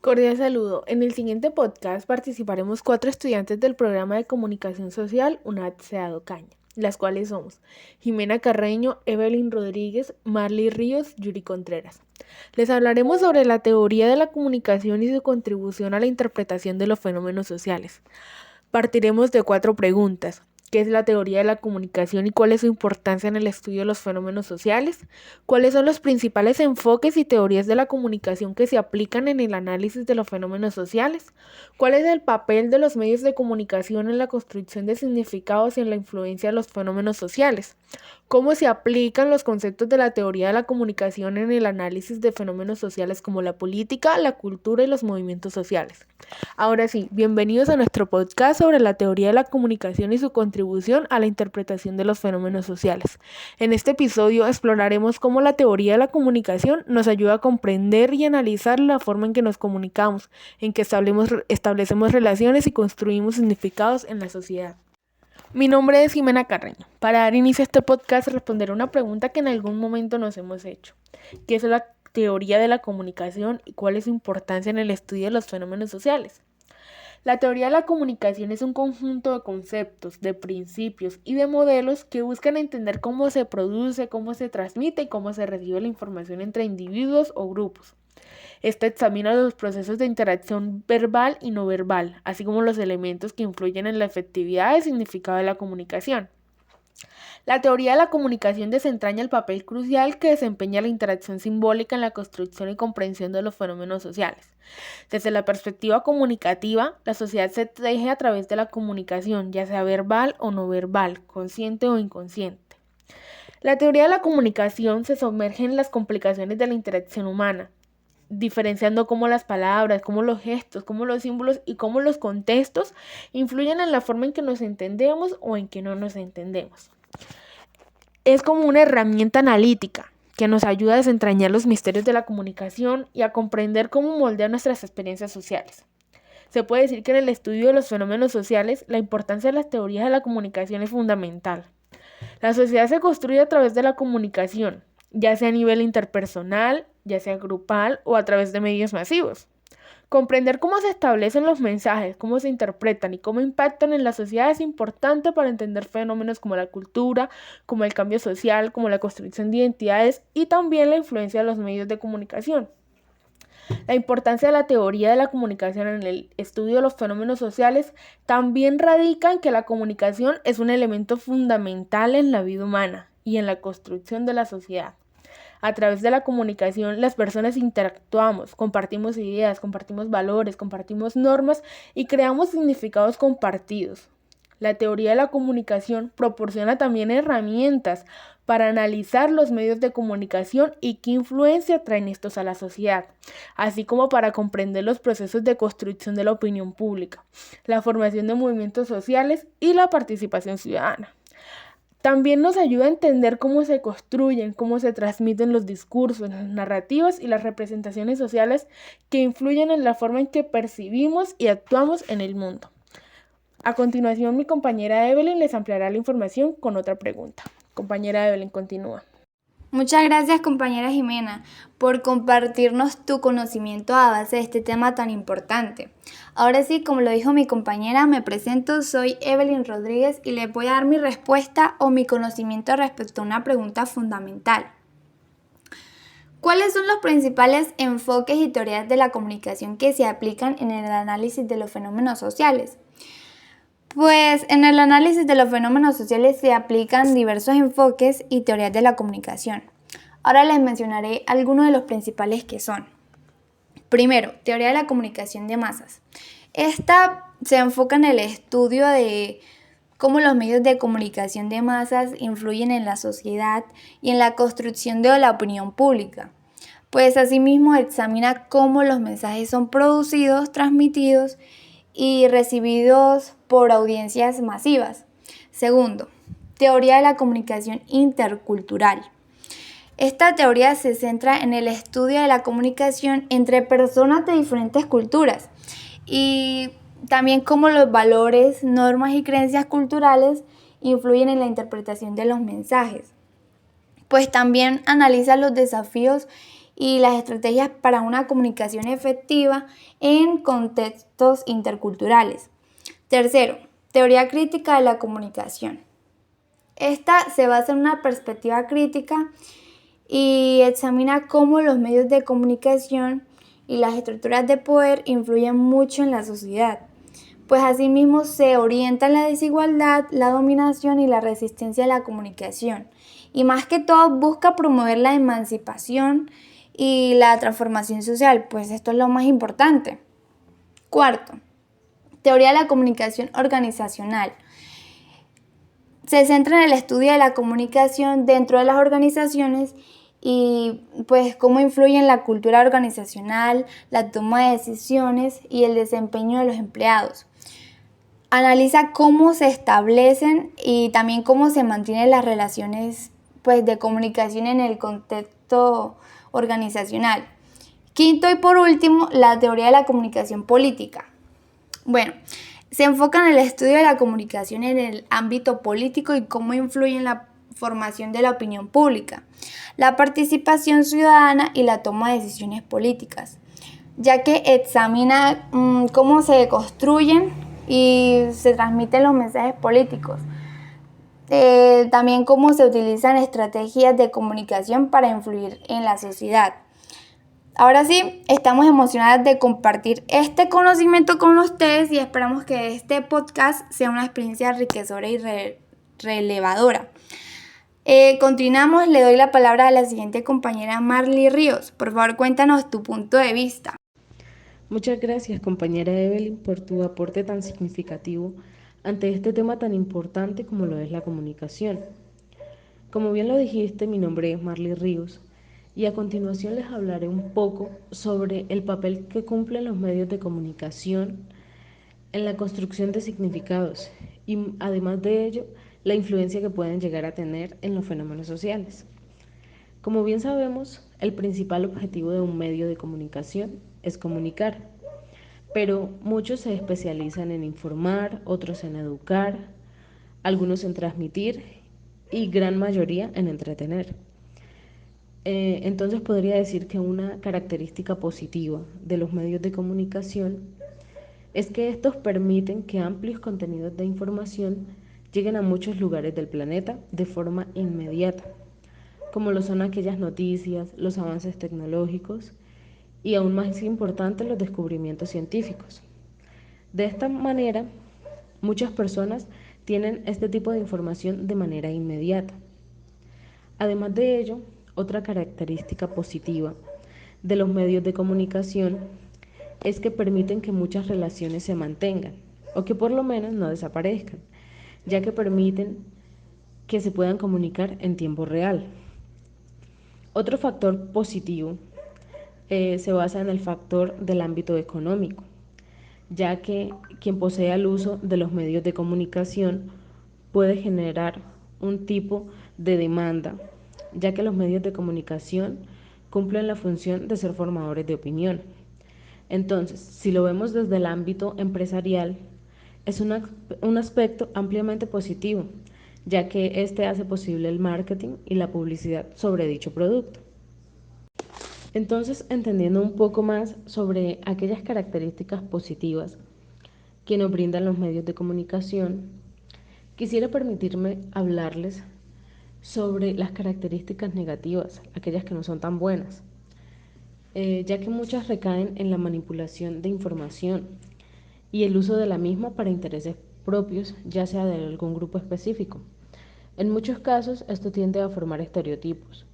Cordial saludo. En el siguiente podcast participaremos 4 estudiantes del programa de comunicación social UNAD Seado Caña, las cuales somos Jimena Carreño, Evelyn Rodríguez, Marley Ríos, Yuri Contreras. Les hablaremos sobre la teoría de la comunicación y su contribución a la interpretación de los fenómenos sociales. Partiremos de 4 preguntas. ¿Qué es la teoría de la comunicación y cuál es su importancia en el estudio de los fenómenos sociales? ¿Cuáles son los principales enfoques y teorías de la comunicación que se aplican en el análisis de los fenómenos sociales? ¿Cuál es el papel de los medios de comunicación en la construcción de significados y en la influencia de los fenómenos sociales? ¿Cómo se aplican los conceptos de la teoría de la comunicación en el análisis de fenómenos sociales como la política, la cultura y los movimientos sociales? Ahora sí, bienvenidos a nuestro podcast sobre la teoría de la comunicación y su contribución a la interpretación de los fenómenos sociales. En este episodio exploraremos cómo la teoría de la comunicación nos ayuda a comprender y analizar la forma en que nos comunicamos, en que establecemos relaciones y construimos significados en la sociedad. Mi nombre es Jimena Carreño. Para dar inicio a este podcast responderé una pregunta que en algún momento nos hemos hecho. ¿Qué es la teoría de la comunicación y cuál es su importancia en el estudio de los fenómenos sociales? La teoría de la comunicación es un conjunto de conceptos, de principios y de modelos que buscan entender cómo se produce, cómo se transmite y cómo se recibe la información entre individuos o grupos. Esta examina los procesos de interacción verbal y no verbal, así como los elementos que influyen en la efectividad y significado de la comunicación. La teoría de la comunicación desentraña el papel crucial que desempeña la interacción simbólica en la construcción y comprensión de los fenómenos sociales. Desde la perspectiva comunicativa, la sociedad se teje a través de la comunicación, ya sea verbal o no verbal, consciente o inconsciente. La teoría de la comunicación se sumerge en las complicaciones de la interacción humana, diferenciando cómo las palabras, cómo los gestos, cómo los símbolos y cómo los contextos influyen en la forma en que nos entendemos o en que no nos entendemos. Es como una herramienta analítica que nos ayuda a desentrañar los misterios de la comunicación y a comprender cómo moldea nuestras experiencias sociales. Se puede decir que en el estudio de los fenómenos sociales, la importancia de las teorías de la comunicación es fundamental. La sociedad se construye a través de la comunicación, ya sea a nivel interpersonal, ya sea grupal o a través de medios masivos. Comprender cómo se establecen los mensajes, cómo se interpretan y cómo impactan en la sociedad es importante para entender fenómenos como la cultura, como el cambio social, como la construcción de identidades y también la influencia de los medios de comunicación. La importancia de la teoría de la comunicación en el estudio de los fenómenos sociales también radica en que la comunicación es un elemento fundamental en la vida humana y en la construcción de la sociedad. A través de la comunicación, las personas interactuamos, compartimos ideas, compartimos valores, compartimos normas y creamos significados compartidos. La teoría de la comunicación proporciona también herramientas para analizar los medios de comunicación y qué influencia traen estos a la sociedad, así como para comprender los procesos de construcción de la opinión pública, la formación de movimientos sociales y la participación ciudadana. También nos ayuda a entender cómo se construyen, cómo se transmiten los discursos, las narrativas y las representaciones sociales que influyen en la forma en que percibimos y actuamos en el mundo. A continuación, mi compañera Evelyn les ampliará la información con otra pregunta. Compañera Evelyn, continúa. Muchas gracias, compañera Jimena, por compartirnos tu conocimiento a base de este tema tan importante. Ahora sí, como lo dijo mi compañera, me presento, soy Evelyn Rodríguez y les voy a dar mi respuesta o mi conocimiento respecto a una pregunta fundamental. ¿Cuáles son los principales enfoques y teorías de la comunicación que se aplican en el análisis de los fenómenos sociales? Pues en el análisis de los fenómenos sociales se aplican diversos enfoques y teorías de la comunicación. Ahora les mencionaré algunos de los principales que son. Primero, teoría de la comunicación de masas. Esta se enfoca en el estudio de cómo los medios de comunicación de masas influyen en la sociedad y en la construcción de la opinión pública. Pues asimismo examina cómo los mensajes son producidos, transmitidos y recibidos por audiencias masivas. Segundo, teoría de la comunicación intercultural. Esta teoría se centra en el estudio de la comunicación entre personas de diferentes culturas y también cómo los valores, normas y creencias culturales influyen en la interpretación de los mensajes. Pues también analiza los desafíos y las estrategias para una comunicación efectiva en contextos interculturales. Tercero, teoría crítica de la comunicación. Esta se basa en una perspectiva crítica y examina cómo los medios de comunicación y las estructuras de poder influyen mucho en la sociedad, pues asimismo se orienta la desigualdad, la dominación y la resistencia a la comunicación, y más que todo busca promover la emancipación y la transformación social, pues esto es lo más importante. Cuarto, teoría de la comunicación organizacional. Se centra en el estudio de la comunicación dentro de las organizaciones y pues cómo influye en la cultura organizacional, la toma de decisiones y el desempeño de los empleados. Analiza cómo se establecen y también cómo se mantienen las relaciones pues, de comunicación en el contexto organizacional. Quinto y por último, la teoría de la comunicación política. Bueno, se enfoca en el estudio de la comunicación en el ámbito político y cómo influye en la formación de la opinión pública, la participación ciudadana y la toma de decisiones políticas, ya que examina cómo se construyen y se transmiten los mensajes políticos. También cómo se utilizan estrategias de comunicación para influir en la sociedad. Ahora sí, estamos emocionadas de compartir este conocimiento con ustedes y esperamos que este podcast sea una experiencia enriquecedora y relevadora. Continuamos, le doy la palabra a la siguiente compañera Marly Ríos. Por favor, cuéntanos tu punto de vista. Muchas gracias, compañera Evelyn, por tu aporte tan significativo ante este tema tan importante como lo es la comunicación. Como bien lo dijiste, mi nombre es Marly Ríos y a continuación les hablaré un poco sobre el papel que cumplen los medios de comunicación en la construcción de significados y además de ello, la influencia que pueden llegar a tener en los fenómenos sociales. Como bien sabemos, el principal objetivo de un medio de comunicación es comunicar, pero muchos se especializan en informar, otros en educar, algunos en transmitir y gran mayoría en entretener. Entonces podría decir que una característica positiva de los medios de comunicación es que estos permiten que amplios contenidos de información lleguen a muchos lugares del planeta de forma inmediata, como lo son aquellas noticias, los avances tecnológicos y aún más importante los descubrimientos científicos. De esta manera, muchas personas tienen este tipo de información de manera inmediata. Además de ello, otra característica positiva de los medios de comunicación es que permiten que muchas relaciones se mantengan o que por lo menos no desaparezcan, ya que permiten que se puedan comunicar en tiempo real. Otro factor positivo se basa en el factor del ámbito económico, ya que quien posea el uso de los medios de comunicación puede generar un tipo de demanda, ya que los medios de comunicación cumplen la función de ser formadores de opinión. Entonces, si lo vemos desde el ámbito empresarial, es un aspecto ampliamente positivo, ya que este hace posible el marketing y la publicidad sobre dicho producto. Entonces, entendiendo un poco más sobre aquellas características positivas que nos brindan los medios de comunicación, quisiera permitirme hablarles sobre las características negativas, aquellas que no son tan buenas, ya que muchas recaen en la manipulación de información y el uso de la misma para intereses propios, ya sea de algún grupo específico. En muchos casos, esto tiende a formar estereotipos,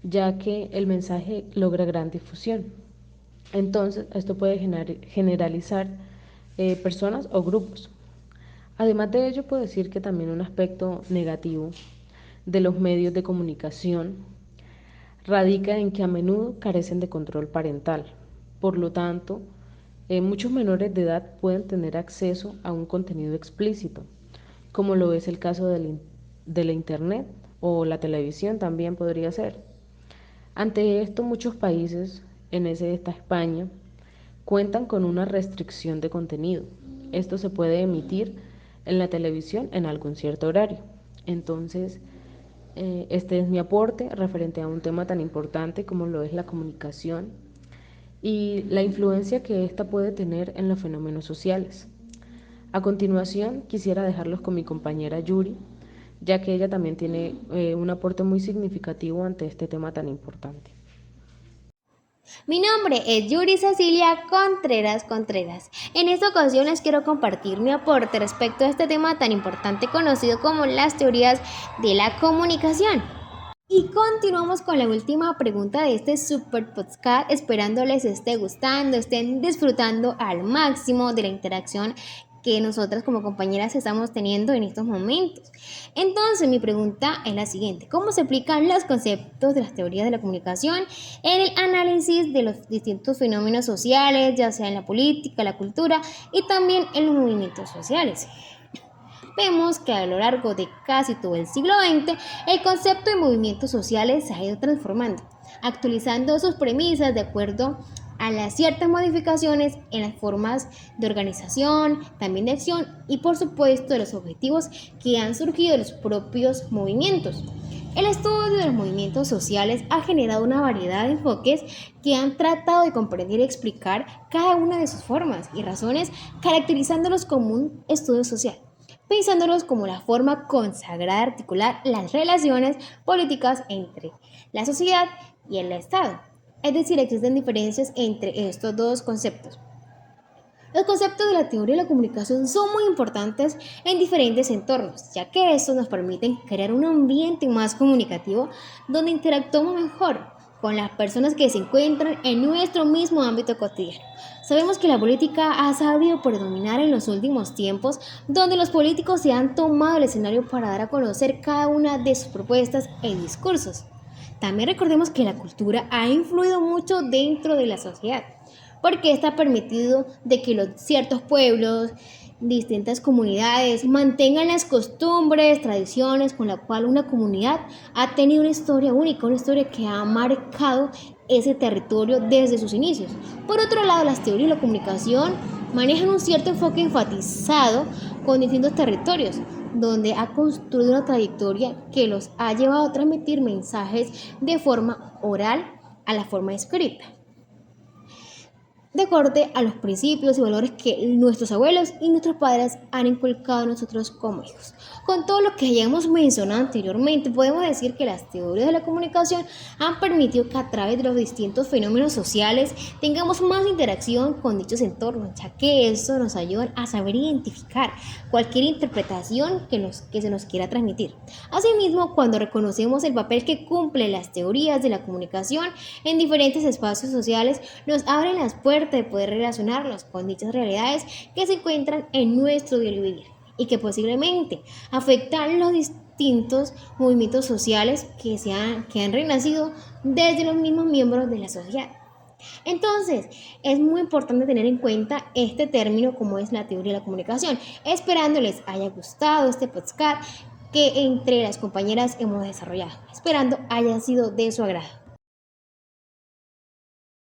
ya que el mensaje logra gran difusión. Entonces, esto puede generalizar personas o grupos. Además de ello, puedo decir que también un aspecto negativo de los medios de comunicación radica en que a menudo carecen de control parental. Por lo tanto, muchos menores de edad pueden tener acceso a un contenido explícito, como lo es el caso de la Internet o la televisión también podría ser. Ante esto, muchos países, en ese está España, cuentan con una restricción de contenido. Esto se puede emitir en la televisión en algún cierto horario. Entonces, Este es mi aporte referente a un tema tan importante como lo es la comunicación y la influencia que ésta puede tener en los fenómenos sociales. A continuación, quisiera dejarlos con mi compañera Yuri, ya que ella también tiene un aporte muy significativo ante este tema tan importante. Mi nombre es Yuri Cecilia Contreras. En esta ocasión les quiero compartir mi aporte respecto a este tema tan importante conocido como las teorías de la comunicación. Y continuamos con la última pregunta de este super podcast, esperando les esté gustando, estén disfrutando al máximo de la interacción que nosotras como compañeras estamos teniendo en estos momentos. Entonces, mi pregunta es la siguiente: ¿cómo se aplican los conceptos de las teorías de la comunicación en el análisis de los distintos fenómenos sociales, ya sea en la política, la cultura y también en los movimientos sociales? Vemos que a lo largo de casi todo el siglo XX, el concepto de movimientos sociales se ha ido transformando, actualizando sus premisas de acuerdo a las ciertas modificaciones en las formas de organización, también de acción y por supuesto de los objetivos que han surgido de los propios movimientos. El estudio de los movimientos sociales ha generado una variedad de enfoques que han tratado de comprender y explicar cada una de sus formas y razones, caracterizándolos como un estudio social, pensándolos como la forma consagrada de articular las relaciones políticas entre la sociedad y el Estado. Es decir, existen diferencias entre estos dos conceptos. Los conceptos de la teoría de la comunicación son muy importantes en diferentes entornos, ya que estos nos permiten crear un ambiente más comunicativo donde interactuamos mejor con las personas que se encuentran en nuestro mismo ámbito cotidiano. Sabemos que la política ha sabido predominar en los últimos tiempos, donde los políticos se han tomado el escenario para dar a conocer cada una de sus propuestas e discursos. También recordemos que la cultura ha influido mucho dentro de la sociedad, porque está permitido de que los ciertos pueblos, distintas comunidades mantengan las costumbres, tradiciones con la cual una comunidad ha tenido una historia única, una historia que ha marcado ese territorio desde sus inicios. Por otro lado, las teorías de la comunicación manejan un cierto enfoque enfatizado con distintos territorios, donde ha construido una trayectoria que los ha llevado a transmitir mensajes de forma oral a la forma escrita, de acuerdo a los principios y valores que nuestros abuelos y nuestros padres han inculcado a nosotros como hijos. Con todo lo que ya hemos mencionado anteriormente, podemos decir que las teorías de la comunicación han permitido que a través de los distintos fenómenos sociales tengamos más interacción con dichos entornos, ya que eso nos ayuda a saber identificar cualquier interpretación que se nos quiera transmitir. Asimismo, cuando reconocemos el papel que cumplen las teorías de la comunicación en diferentes espacios sociales, nos abren las puertas de poder relacionarnos con dichas realidades que se encuentran en nuestro diario vivir y que posiblemente afectan los distintos movimientos sociales que han renacido desde los mismos miembros de la sociedad. Entonces, es muy importante tener en cuenta este término como es la teoría de la comunicación. Esperando les haya gustado este podcast que entre las compañeras hemos desarrollado. Esperando haya sido de su agrado.